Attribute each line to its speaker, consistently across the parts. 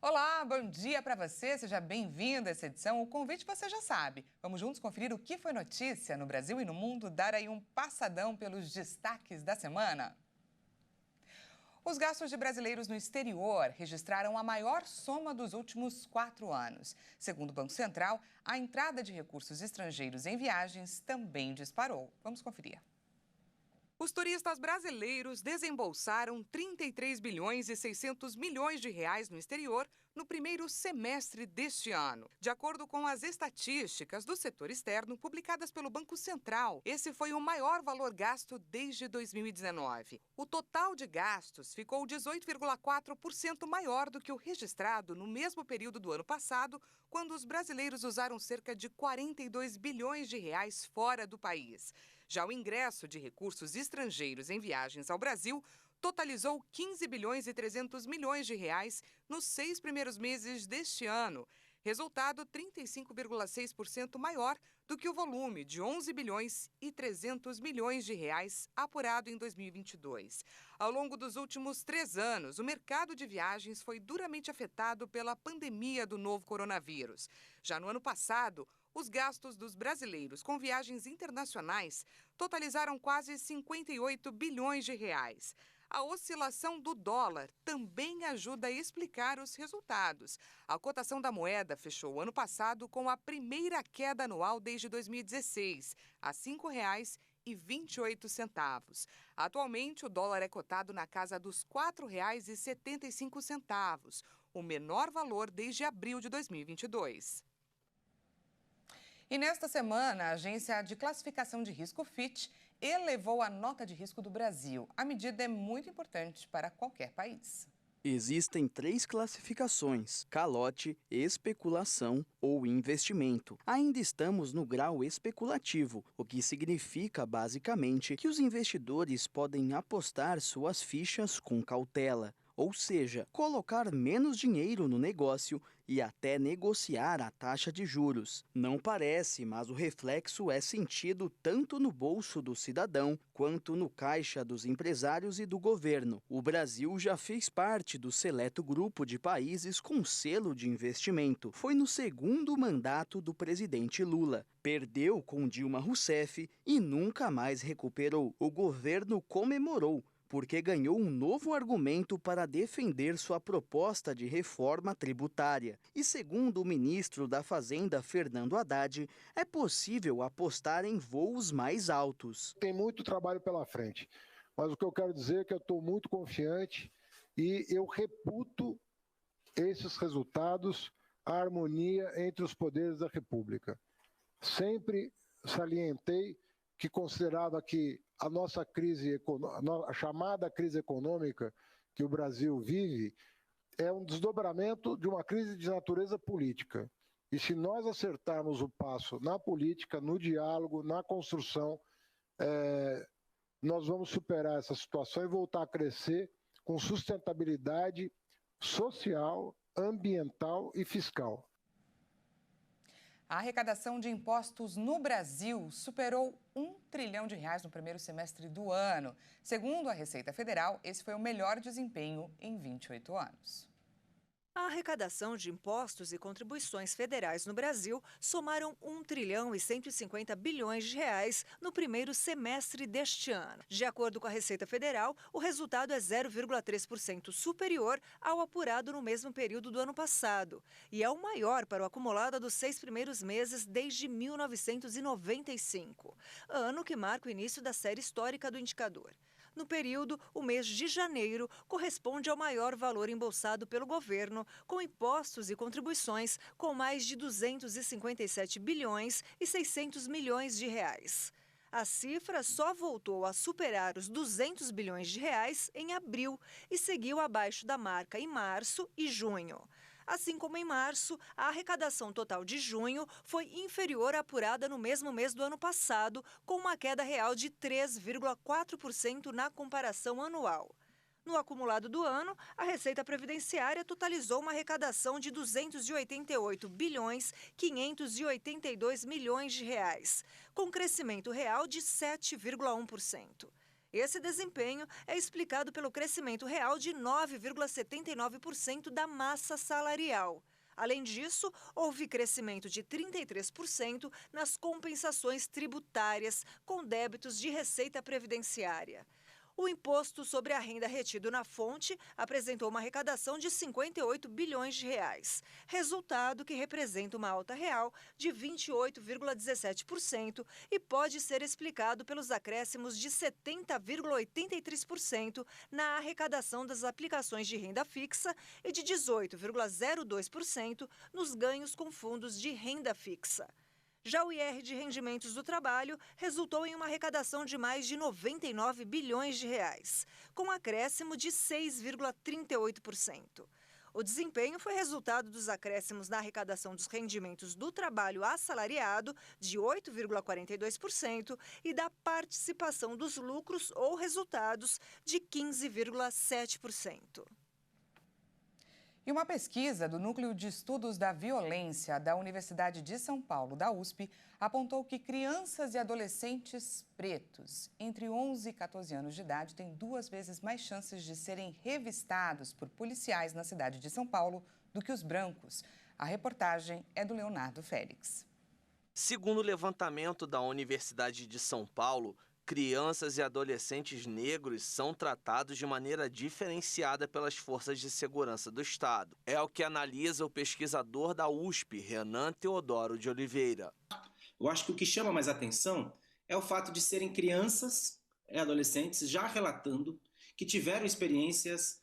Speaker 1: Olá, bom dia para você, seja bem-vindo a essa edição. O convite você já sabe. Vamos juntos conferir o que foi notícia no Brasil e no mundo, dar aí um passadão pelos destaques da semana. Os gastos de brasileiros no exterior registraram a maior soma dos últimos 4 anos. Segundo o Banco Central, a entrada de recursos estrangeiros em viagens também disparou. Vamos conferir. Os turistas brasileiros desembolsaram 33 bilhões e 600 milhões de reais no exterior no primeiro semestre deste ano. De acordo com as estatísticas do setor externo publicadas pelo Banco Central, esse foi o maior valor gasto desde 2019. O total de gastos ficou 18,4% maior do que o registrado no mesmo período do ano passado, quando os brasileiros usaram cerca de 42 bilhões de reais fora do país. Já o ingresso de recursos estrangeiros em viagens ao Brasil totalizou 15 bilhões e 300 milhões de reais nos 6 primeiros meses deste ano, resultado 35,6% maior do que o volume de 11 bilhões e 300 milhões de reais apurado em 2022. Ao longo dos últimos 3 anos, o mercado de viagens foi duramente afetado pela pandemia do novo coronavírus. Já no ano passado, os gastos dos brasileiros com viagens internacionais totalizaram quase 58 bilhões de reais. A oscilação do dólar também ajuda a explicar os resultados. A cotação da moeda fechou o ano passado com a primeira queda anual desde 2016, a R$ 5,28. Atualmente, o dólar é cotado na casa dos R$ 4,75, o menor valor desde abril de 2022. E nesta semana, a agência de classificação de risco Fitch elevou a nota de risco do Brasil. A medida é muito importante para qualquer país.
Speaker 2: Existem 3 classificações: calote, especulação ou investimento. Ainda estamos no grau especulativo, o que significa basicamente que os investidores podem apostar suas fichas com cautela. Ou seja, colocar menos dinheiro no negócio e até negociar a taxa de juros. Não parece, mas o reflexo é sentido tanto no bolso do cidadão quanto no caixa dos empresários e do governo. O Brasil já fez parte do seleto grupo de países com selo de investimento. Foi no segundo mandato do presidente Lula. Perdeu com Dilma Rousseff e nunca mais recuperou. O governo comemorou, porque ganhou um novo argumento para defender sua proposta de reforma tributária. E segundo o ministro da Fazenda, Fernando Haddad, é possível apostar em voos mais altos.
Speaker 3: Tem muito trabalho pela frente, mas o que eu quero dizer é que eu estou muito confiante e eu reputo esses resultados, a harmonia entre os poderes da República. Sempre salientei que considerava que a nossa crise, a chamada crise econômica que o Brasil vive, é um desdobramento de uma crise de natureza política. E se nós acertarmos o passo na política, no diálogo, na construção, nós vamos superar essa situação e voltar a crescer com sustentabilidade social, ambiental e fiscal.
Speaker 1: A arrecadação de impostos no Brasil superou R$ 1 trilhão no primeiro semestre do ano. Segundo a Receita Federal, esse foi o melhor desempenho em 28 anos.
Speaker 4: A arrecadação de impostos e contribuições federais no Brasil somaram 1 trilhão e 150 bilhões de reais no primeiro semestre deste ano. De acordo com a Receita Federal, o resultado é 0,3% superior ao apurado no mesmo período do ano passado e é o maior para o acumulado dos 6 primeiros meses desde 1995, ano que marca o início da série histórica do indicador. No período, o mês de janeiro corresponde ao maior valor embolsado pelo governo, com impostos e contribuições com mais de 257 bilhões e 600 milhões de reais. A cifra só voltou a superar os 200 bilhões de reais em abril e seguiu abaixo da marca em março e junho. Assim como em março, a arrecadação total de junho foi inferior à apurada no mesmo mês do ano passado, com uma queda real de 3,4% na comparação anual. No acumulado do ano, a Receita Previdenciária totalizou uma arrecadação de 288 bilhões 582 milhões de reais, com crescimento real de 7,1%. Esse desempenho é explicado pelo crescimento real de 9,79% da massa salarial. Além disso, houve crescimento de 33% nas compensações tributárias com débitos de receita previdenciária. O imposto sobre a renda retido na fonte apresentou uma arrecadação de 58 bilhões de reais, resultado que representa uma alta real de 28,17% e pode ser explicado pelos acréscimos de 70,83% na arrecadação das aplicações de renda fixa e de 18,02% nos ganhos com fundos de renda fixa. Já o IR de rendimentos do trabalho resultou em uma arrecadação de mais de 99 bilhões de reais, com um acréscimo de 6,38%. O desempenho foi resultado dos acréscimos na arrecadação dos rendimentos do trabalho assalariado, de 8,42%, e da participação dos lucros ou resultados, de 15,7%.
Speaker 1: E uma pesquisa do Núcleo de Estudos da Violência da Universidade de São Paulo, da USP, apontou que crianças e adolescentes pretos entre 11 e 14 anos de idade têm 2 vezes mais chances de serem revistados por policiais na cidade de São Paulo do que os brancos. A reportagem é do Leonardo Félix.
Speaker 5: Segundo o levantamento da Universidade de São Paulo, crianças e adolescentes negros são tratados de maneira diferenciada pelas forças de segurança do Estado. É o que analisa o pesquisador da USP, Renan Teodoro de Oliveira.
Speaker 6: Eu acho que o que chama mais atenção é o fato de serem crianças e adolescentes já relatando que tiveram experiências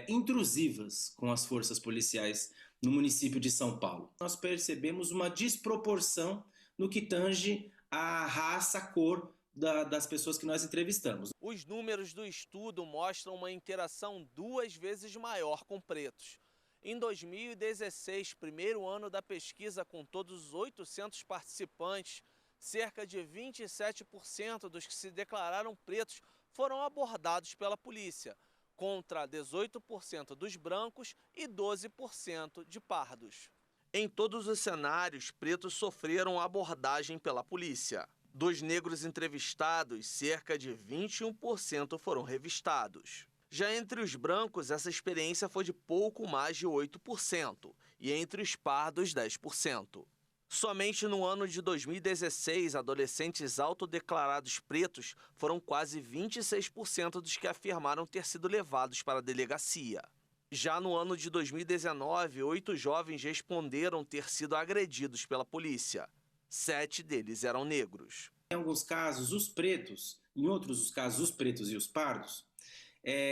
Speaker 6: intrusivas com as forças policiais no município de São Paulo. Nós percebemos uma desproporção no que tange a raça, a cor das pessoas que nós entrevistamos.
Speaker 5: Os números do estudo mostram uma interação 2 vezes maior com pretos. Em 2016, primeiro ano da pesquisa com todos os 800 participantes, cerca de 27% dos que se declararam pretos foram abordados pela polícia, contra 18% dos brancos e 12% de pardos. Em todos os cenários, pretos sofreram abordagem pela polícia. Dos negros entrevistados, cerca de 21% foram revistados. Já entre os brancos, essa experiência foi de pouco mais de 8%, e entre os pardos, 10%. Somente no ano de 2016, adolescentes autodeclarados pretos foram quase 26% dos que afirmaram ter sido levados para a delegacia. Já no ano de 2019, 8 jovens responderam ter sido agredidos pela polícia. 7 deles eram negros.
Speaker 6: Em alguns casos, os pretos, em outros os casos, os pretos e os pardos,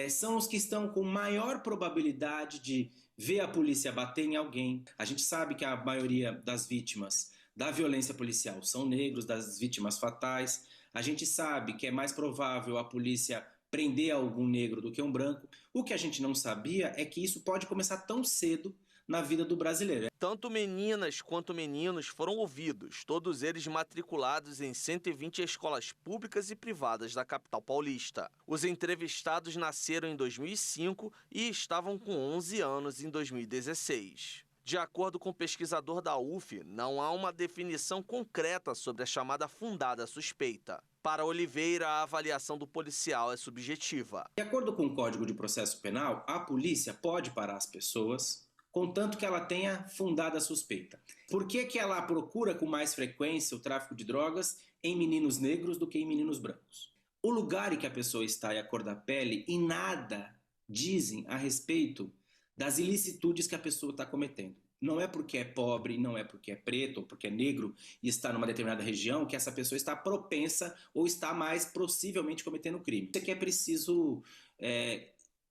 Speaker 6: são os que estão com maior probabilidade de ver a polícia bater em alguém. A gente sabe que a maioria das vítimas da violência policial são negros, das vítimas fatais. A gente sabe que é mais provável a polícia prender algum negro do que um branco. O que a gente não sabia é que isso pode começar tão cedo na vida do brasileiro.
Speaker 5: Tanto meninas quanto meninos foram ouvidos, todos eles matriculados em 120 escolas públicas e privadas da capital paulista. Os entrevistados nasceram em 2005 e estavam com 11 anos em 2016. De acordo com o pesquisador da UF, não há uma definição concreta sobre a chamada fundada suspeita. Para Oliveira, a avaliação do policial é subjetiva.
Speaker 6: De acordo com o Código de Processo Penal, a polícia pode parar as pessoas contanto que ela tenha fundada suspeita. Por que ela procura com mais frequência o tráfico de drogas em meninos negros do que em meninos brancos? O lugar em que a pessoa está e a cor da pele em nada dizem a respeito das ilicitudes que a pessoa está cometendo. Não é porque é pobre, não é porque é preto ou porque é negro e está numa determinada região que essa pessoa está propensa ou está mais possivelmente cometendo crime. Isso aqui é preciso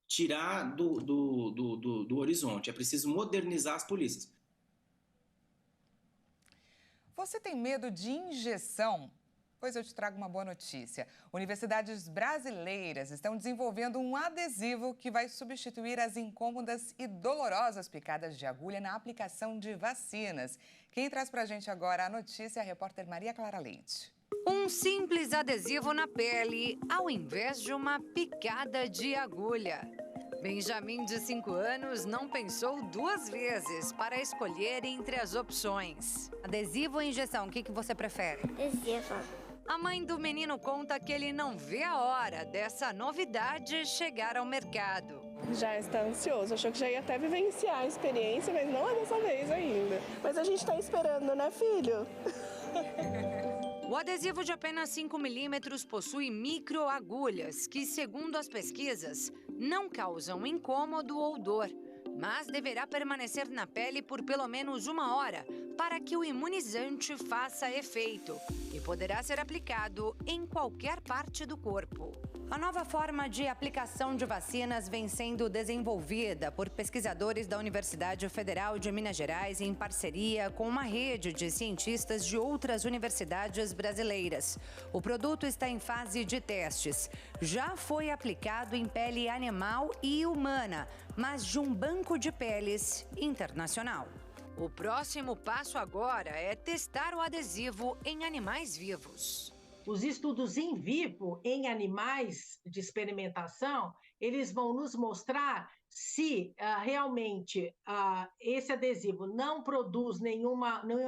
Speaker 6: tirar do horizonte, é preciso modernizar as polícias.
Speaker 1: Você tem medo de injeção? Pois eu te trago uma boa notícia. Universidades brasileiras estão desenvolvendo um adesivo que vai substituir as incômodas e dolorosas picadas de agulha na aplicação de vacinas. Quem traz pra gente agora a notícia é a repórter Maria Clara Leite.
Speaker 7: Um simples adesivo na pele, ao invés de uma picada de agulha. Benjamin, de 5 anos, não pensou 2 vezes para escolher entre as opções. Adesivo ou injeção, o que você prefere?
Speaker 8: Adesivo.
Speaker 7: A mãe do menino conta que ele não vê a hora dessa novidade chegar ao mercado.
Speaker 8: Já está ansioso, achou que já ia até vivenciar a experiência, mas não é dessa vez ainda. Mas a gente está esperando, né, filho?
Speaker 7: O adesivo de apenas 5 milímetros possui microagulhas que, segundo as pesquisas, não causam incômodo ou dor, mas deverá permanecer na pele por pelo menos 1 hora para que o imunizante faça efeito e poderá ser aplicado em qualquer parte do corpo. A nova forma de aplicação de vacinas vem sendo desenvolvida por pesquisadores da Universidade Federal de Minas Gerais em parceria com uma rede de cientistas de outras universidades brasileiras. O produto está em fase de testes. Já foi aplicado em pele animal e humana, mas de um banco de peles internacional. O próximo passo agora é testar o adesivo em animais vivos.
Speaker 9: Os estudos in vivo em animais de experimentação, eles vão nos mostrar se realmente esse adesivo não produz nenhum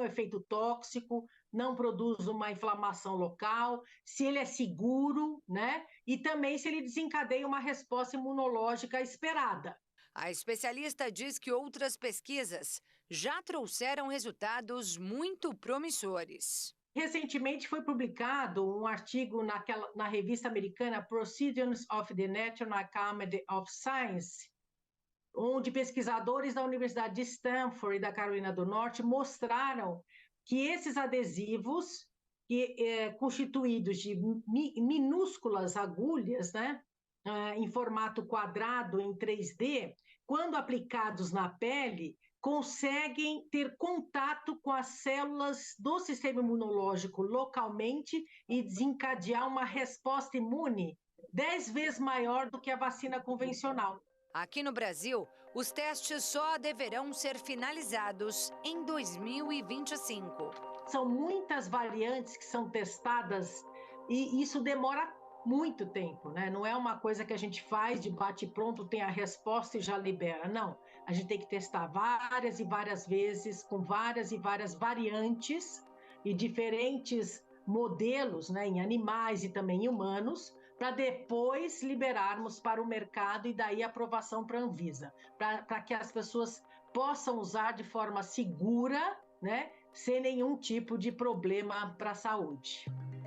Speaker 9: efeito tóxico, não produz uma inflamação local, se ele é seguro, né? E também se ele desencadeia uma resposta imunológica esperada.
Speaker 7: A especialista diz que outras pesquisas já trouxeram resultados muito promissores.
Speaker 9: Recentemente foi publicado um artigo na revista americana Proceedings of the National Academy of Science, onde pesquisadores da Universidade de Stanford e da Carolina do Norte mostraram que esses adesivos, constituídos de minúsculas agulhas, né, em formato quadrado em 3D, quando aplicados na pele, conseguem ter contato com as células do sistema imunológico localmente e desencadear uma resposta imune 10 vezes maior do que a vacina convencional.
Speaker 7: Aqui no Brasil, os testes só deverão ser finalizados em 2025.
Speaker 9: São muitas variantes que são testadas e isso demora muito tempo, né? Não é uma coisa que a gente faz de bate pronto, tem a resposta e já libera, não. A gente tem que testar várias e várias vezes, com várias e várias variantes e diferentes modelos, né, em animais e também em humanos, para depois liberarmos para o mercado e daí aprovação para a Anvisa, para que as pessoas possam usar de forma segura, né, sem nenhum tipo de problema para a saúde.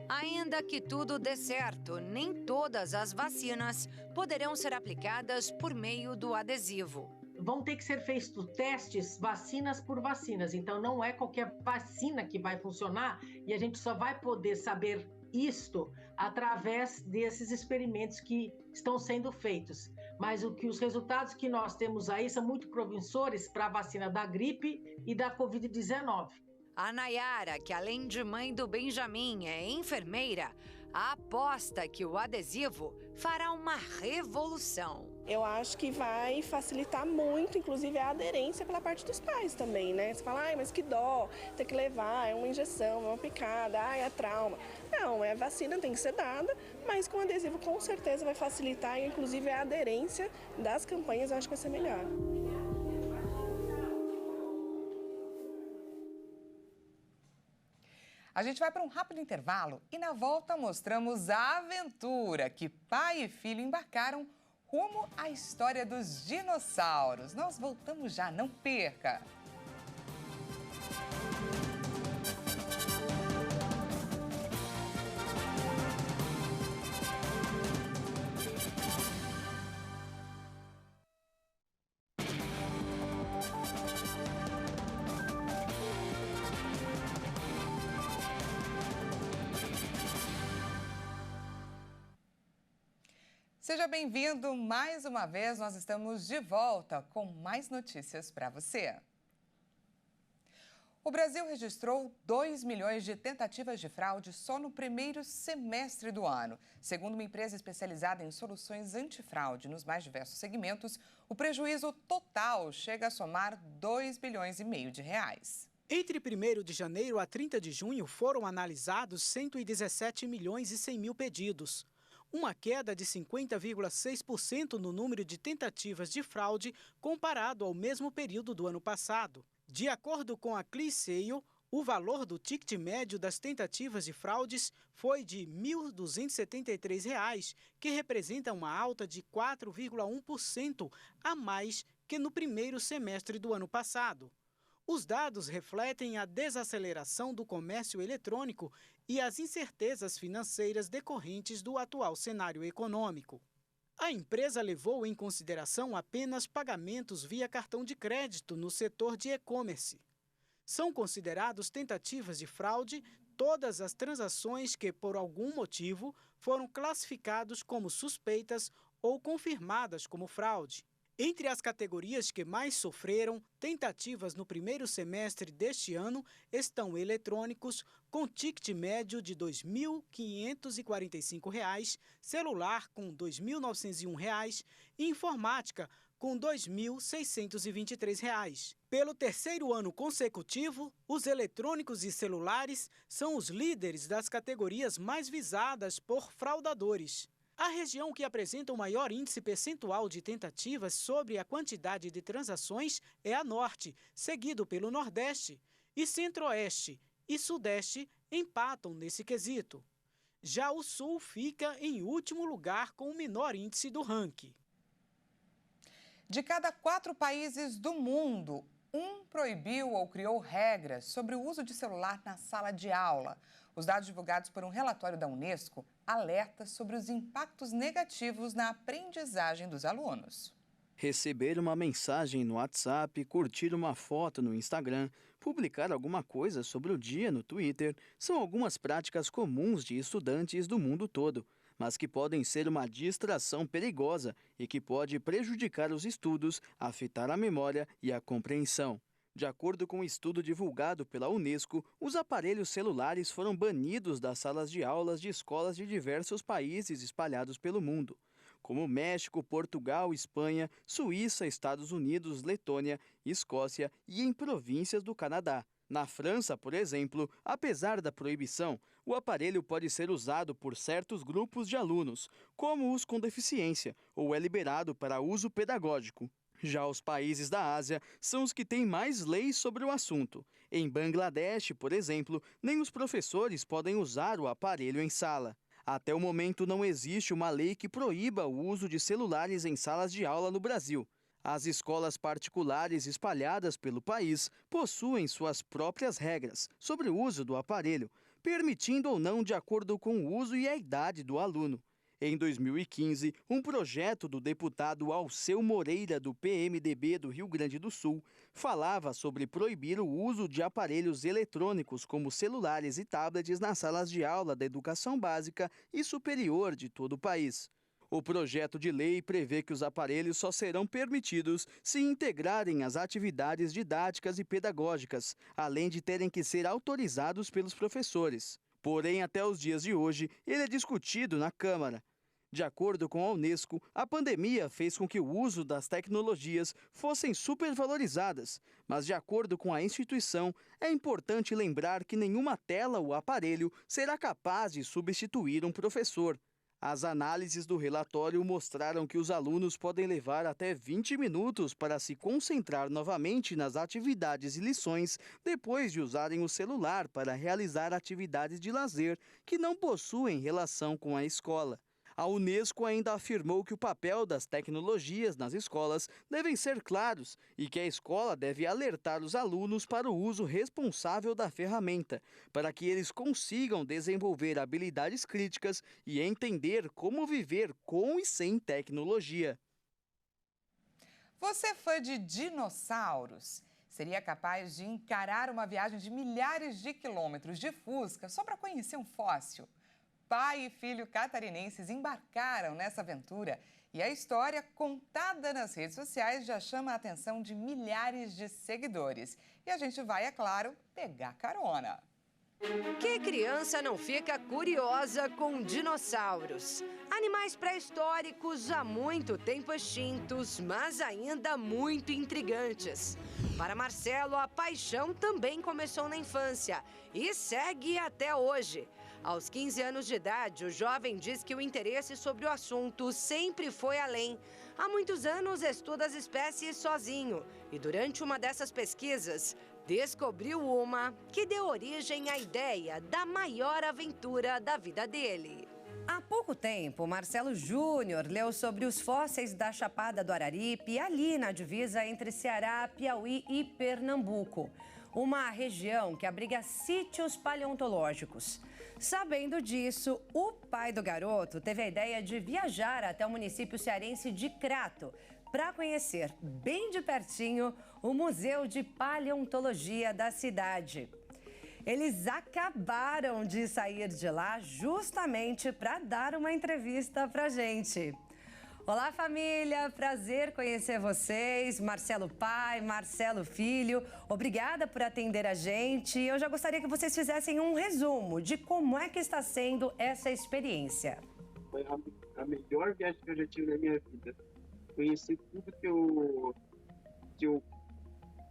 Speaker 7: Ainda que tudo dê certo, nem todas as vacinas poderão ser aplicadas por meio do adesivo.
Speaker 9: Vão ter que ser feitos testes vacinas por vacinas, então não é qualquer vacina que vai funcionar e a gente só vai poder saber isto através desses experimentos que estão sendo feitos. Mas os resultados que nós temos aí são muito promissores para a vacina da gripe e da Covid-19.
Speaker 7: A Nayara, que além de mãe do Benjamin é enfermeira, aposta que o adesivo fará uma revolução.
Speaker 8: Eu acho que vai facilitar muito, inclusive, a aderência pela parte dos pais também, né? Você fala, ai, mas que dó, tem que levar, é uma injeção, é uma picada, ai, é trauma. Não, a vacina tem que ser dada, mas com adesivo com certeza vai facilitar, inclusive, a aderência das campanhas, eu acho que vai ser melhor.
Speaker 1: A gente vai para um rápido intervalo e na volta mostramos a aventura que pai e filho embarcaram rumo à história dos dinossauros. Nós voltamos já, não perca! Seja bem-vindo mais uma vez, nós estamos de volta com mais notícias para você. O Brasil registrou 2 milhões de tentativas de fraude só no primeiro semestre do ano. Segundo uma empresa especializada em soluções antifraude nos mais diversos segmentos, o prejuízo total chega a somar 2,5 bilhões de reais.
Speaker 10: Entre 1º de janeiro a 30 de junho foram analisados 117 milhões e 100 mil pedidos. Uma queda de 50,6% no número de tentativas de fraude comparado ao mesmo período do ano passado. De acordo com a ClearSale, O valor do ticket médio das tentativas de fraudes foi de R$ 1.273, que representa uma alta de 4,1% a mais que no primeiro semestre do ano passado. Os dados refletem a desaceleração do comércio eletrônico e as incertezas financeiras decorrentes do atual cenário econômico. A empresa levou em consideração apenas pagamentos via cartão de crédito no setor de e-commerce. São considerados tentativas de fraude todas as transações que, por algum motivo, foram classificadas como suspeitas ou confirmadas como fraude. Entre as categorias que mais sofreram tentativas no primeiro semestre deste ano estão eletrônicos, com ticket médio de R$ 2.545, celular com R$ 2.901 e informática com R$ 2.623. Pelo terceiro ano consecutivo, os eletrônicos e celulares são os líderes das categorias mais visadas por fraudadores. A região que apresenta o maior índice percentual de tentativas sobre a quantidade de transações é a Norte, seguido pelo Nordeste, e Centro-Oeste e Sudeste empatam nesse quesito. Já o Sul fica em último lugar com o menor índice do ranking.
Speaker 1: De cada 4 países do mundo, um proibiu ou criou regras sobre o uso de celular na sala de aula. Os dados divulgados por um relatório da Unesco alertam sobre os impactos negativos na aprendizagem dos alunos.
Speaker 2: Receber uma mensagem no WhatsApp, curtir uma foto no Instagram, publicar alguma coisa sobre o dia no Twitter são algumas práticas comuns de estudantes do mundo todo, mas que podem ser uma distração perigosa e que pode prejudicar os estudos, afetar a memória e a compreensão. De acordo com um estudo divulgado pela Unesco, os aparelhos celulares foram banidos das salas de aulas de escolas de diversos países espalhados pelo mundo, como México, Portugal, Espanha, Suíça, Estados Unidos, Letônia, Escócia e em províncias do Canadá. Na França, por exemplo, apesar da proibição, o aparelho pode ser usado por certos grupos de alunos, como os com deficiência, ou é liberado para uso pedagógico. Já os países da Ásia são os que têm mais leis sobre o assunto. Em Bangladesh, por exemplo, nem os professores podem usar o aparelho em sala. Até o momento não existe uma lei que proíba o uso de celulares em salas de aula no Brasil. As escolas particulares espalhadas pelo país possuem suas próprias regras sobre o uso do aparelho, permitindo ou não de acordo com o uso e a idade do aluno. Em 2015, um projeto do deputado Alceu Moreira, do PMDB do Rio Grande do Sul, falava sobre proibir o uso de aparelhos eletrônicos como celulares e tablets nas salas de aula da educação básica e superior de todo o país. O projeto de lei prevê que os aparelhos só serão permitidos se integrarem às atividades didáticas e pedagógicas, além de terem que ser autorizados pelos professores. Porém, até os dias de hoje, ele é discutido na Câmara. De acordo com a Unesco, a pandemia fez com que o uso das tecnologias fossem supervalorizadas, mas de acordo com a instituição, é importante lembrar que nenhuma tela ou aparelho será capaz de substituir um professor. As análises do relatório mostraram que os alunos podem levar até 20 minutos para se concentrar novamente nas atividades e lições depois de usarem o celular para realizar atividades de lazer que não possuem relação com a escola. A Unesco ainda afirmou que o papel das tecnologias nas escolas devem ser claros e que a escola deve alertar os alunos para o uso responsável da ferramenta, para que eles consigam desenvolver habilidades críticas e entender como viver com e sem tecnologia.
Speaker 1: Você é fã de dinossauros? Seria capaz de encarar uma viagem de milhares de quilômetros de Fusca só para conhecer um fóssil? Pai e filho catarinenses embarcaram nessa aventura e a história, contada nas redes sociais, já chama a atenção de milhares de seguidores. E a gente vai, é claro, pegar carona.
Speaker 7: Que criança não fica curiosa com dinossauros? Animais pré-históricos há muito tempo extintos, mas ainda muito intrigantes. Para Marcelo, a paixão também começou na infância e segue até hoje. Aos 15 anos de idade, o jovem diz que o interesse sobre o assunto sempre foi além. Há muitos anos estuda as espécies sozinho e durante uma dessas pesquisas descobriu uma que deu origem à ideia da maior aventura da vida dele.
Speaker 11: Há pouco tempo, Marcelo Júnior leu sobre os fósseis da Chapada do Araripe, ali na divisa entre Ceará, Piauí e Pernambuco, uma região que abriga sítios paleontológicos. Sabendo disso, o pai do garoto teve a ideia de viajar até o município cearense de Crato para conhecer bem de pertinho o Museu de Paleontologia da cidade. Eles acabaram de sair de lá justamente para dar uma entrevista para a gente. Olá, família! Prazer conhecer vocês. Marcelo pai, Marcelo filho. Obrigada por atender a gente. Eu já gostaria que vocês fizessem um resumo de como é que está sendo essa experiência.
Speaker 12: Foi a melhor viagem que eu já tive na minha vida. Conhecer tudo que eu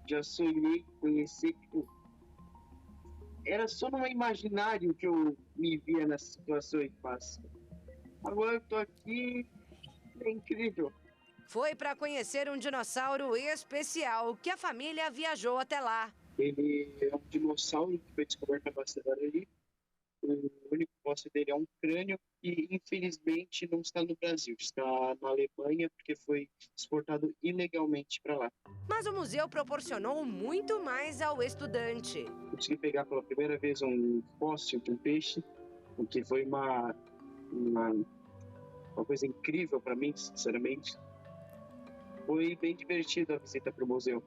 Speaker 12: já sonhei conhecer. Era só no imaginário que eu me via nessa situação que passa. Agora eu tô aqui, é incrível.
Speaker 7: Foi para conhecer um dinossauro especial que a família viajou até lá.
Speaker 12: Ele é um dinossauro que foi descoberto na Bacia do Araripe. O único fóssil dele é um crânio e, infelizmente, não está no Brasil. Está na Alemanha porque foi exportado ilegalmente para lá.
Speaker 7: Mas o museu proporcionou muito mais ao estudante.
Speaker 12: Consegui pegar pela primeira vez um fóssil de um peixe, o que foi uma coisa incrível para mim, sinceramente. Foi bem divertida a visita para o museu.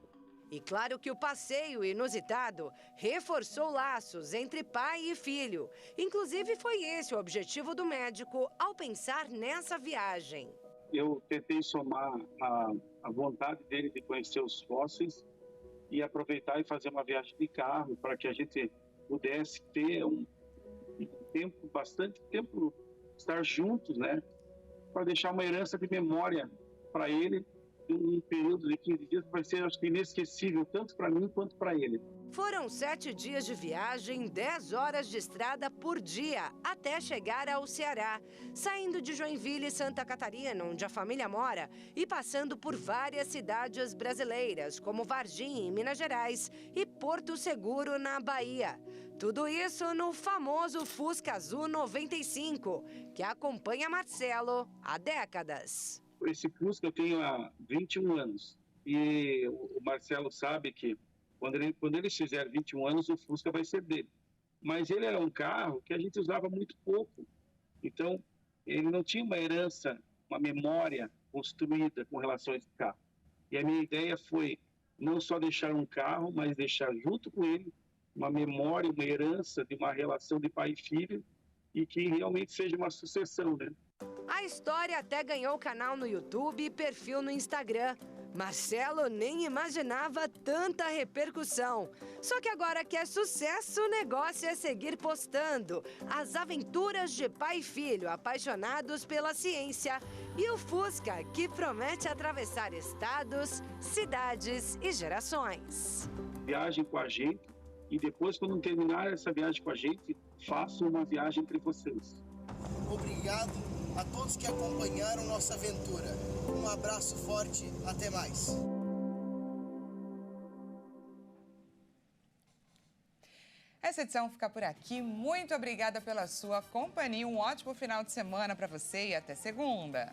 Speaker 7: E claro que o passeio inusitado reforçou laços entre pai e filho. Inclusive, foi esse o objetivo do médico ao pensar nessa viagem.
Speaker 12: Eu tentei somar a vontade dele de conhecer os fósseis e aproveitar e fazer uma viagem de carro para que a gente pudesse ter um tempo, bastante tempo, estar juntos, né? Para deixar uma herança de memória para ele. Um período de 15 dias vai ser, acho que, inesquecível, tanto para mim quanto para ele.
Speaker 7: Foram 7 dias de viagem, 10 horas de estrada por dia, até chegar ao Ceará, saindo de Joinville, Santa Catarina, onde a família mora, e passando por várias cidades brasileiras, como Varginha, em Minas Gerais, e Porto Seguro, na Bahia. Tudo isso no famoso Fusca Azul 95, que acompanha Marcelo há décadas.
Speaker 12: Esse Fusca eu tenho há 21 anos. E o Marcelo sabe que quando ele fizer 21 anos, o Fusca vai ser dele. Mas ele era um carro que a gente usava muito pouco. Então, ele não tinha uma herança, uma memória construída com relação a esse carro. E a minha ideia foi não só deixar um carro, mas deixar junto com ele uma memória, uma herança de uma relação de pai e filho e que realmente seja uma sucessão, né?
Speaker 7: A história até ganhou canal no YouTube e perfil no Instagram. Marcelo nem imaginava tanta repercussão. Só que agora que é sucesso, o negócio é seguir postando as aventuras de pai e filho apaixonados pela ciência e o Fusca, que promete atravessar estados, cidades e gerações.
Speaker 12: Viagem com a gente e depois, quando terminar essa viagem com a gente, façam uma viagem entre vocês.
Speaker 13: Obrigado a todos que acompanharam nossa aventura. Um abraço forte, até mais.
Speaker 1: Essa edição fica por aqui. Muito obrigada pela sua companhia. Um ótimo final de semana para você e até segunda.